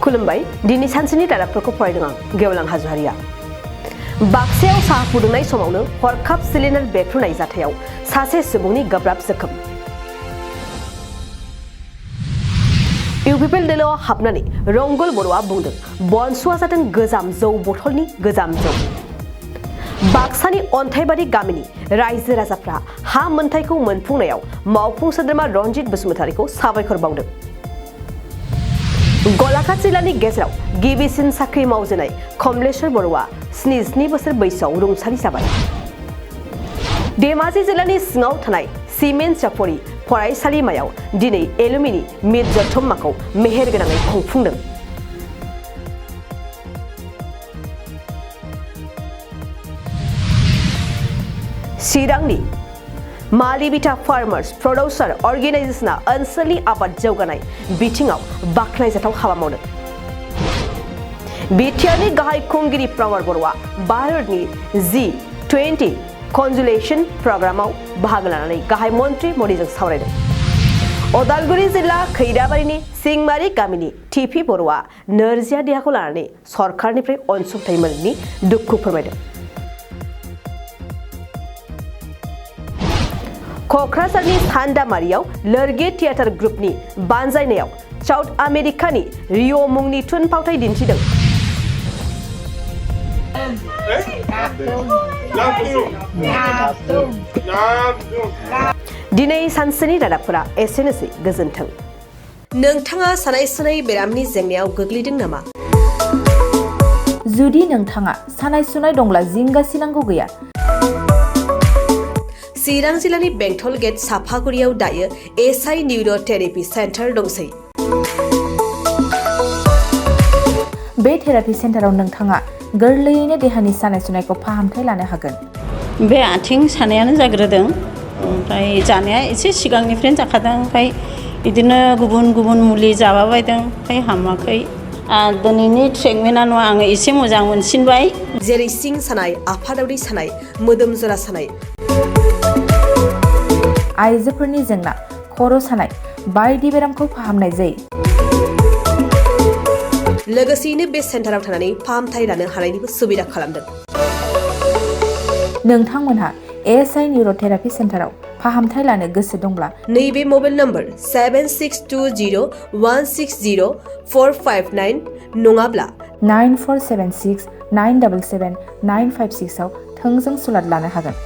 खुलुमबाय दिनै सानसेनि रादाबफोरखौ फरायदों आं गेवलां हाज'वारिया। बाक्सायाव साहा फुदुंनाय समावनो हरखाब सिलिन्डार बेरफ्रुनाय जाथायाव सासे सुबुंनि गोब्राब जोखोम। इउपिपिएल दोलोआव हाबनानै रंगल बर'आ बुंदों बनसुआ जादों गोजाम जौ बथलनि गोजाम जौ। बाक्सानि अन्थाइबारि गामिनि रायजो राजाफ्रा हा मोनथायखौ मोनफुंनायाव मावफुं सोद्रोमा रनजित बसुमतारीखौ साबायखर बावदों। गलाघाट जिल्लानि गेजेराव गिबिसिन साख्रि मावजेननाय कमलेश्वर बर'आ 77 बोसोर बैसोआव रुंसारि जाबाय। धेमाजि जिल्लानि सिङाव थानाय सिमेन्ट चापरि फरायसालिमायाव दिनै एलुमिनि मिट जथुम्माखौ मेहेरगोनाङै खुंफुंदों। चिरांनि मालिबिटा फार्मार्स प्रडिउसार अर्गेनाइजेशना ओनसोलनि आबाद जौगानाय बिथिङाव बाख्नायजाथाव हाबा मावदों। बिटिआरनि गाहाय खुंगिरि प्रमद बर'आ भारतनि G20 कन्जुलेशन प्रग्रामाव बाहागो लानानै गाहाय मन्त्रि मदिजों सावरायदों। उदालगुरि जिल्ला खैराबारिनि सिंमारि गामिनि टिपि बर'आ नोरजिया देहाखौ लानानै सरकारनिफ्राय अनसुंथाइ मोनैनि दुखु फोरमायदों। क'क्राझारनि सान्दामारियाव लोरगे थियेटार ग्रुपनि बानजायनायाव साउथ आमेरिकानि रिअ मुंनि थुनफावथाय दिन्थिदों। दिनै सानसेनि रादाबफोरा एसेनोसै गोजोन्थों। नोंथाङा सानाय सुनाय बेरामनि जेंनायाव गोग्लैदों नामा? जुदि नोंथाङा सानाय सुनाय दंब्ला जिंगासिनांगौ गैया। चिरां जिल्लानि बेंटल गेट साफागुरियाव दायो एसआइ निउर' थेरापि सेन्टार दंसै। बे थेरापि सेन्टाराव नोंथाङा गोरलैयैनो देहानि सानाय सुनायखौ फाहामथाय लानो हागोन। बे आथिं सानायानो जाग्रोदों, ओमफ्राय जानाया एसे सिगांनिफ्रायनो जाखादों, ओमफ्राय बिदिनो गुबुन गुबुन मुलि जाबाबायदों, ओमफ्राय हामाखै। दिनैनि ट्रिटमेन्टआ आङो एसे मोजां मोनसिनबाय। जेरै सिं सानाय, आफादावरि सानाय, मोदोम जरा सानाय, आइजोफोरनि जेंना, खर' सानाय बायदि बेरामखौ फाहामनाय जायो। लोगोसेयैनो बे सेन्टाराव थानानै फाहामथाय लानो हानायनिबो सुबिदा खालामदों। नोंथांमोनहा एसआइ निउर' थेरापि सेन्टाराव फाहामथाय लानो गोसो दंब्ला नैबे मबाइल नम्बर 7620160459 नङाब्ला 9476977956 आव थोंजों सुलाद लानो हागोन।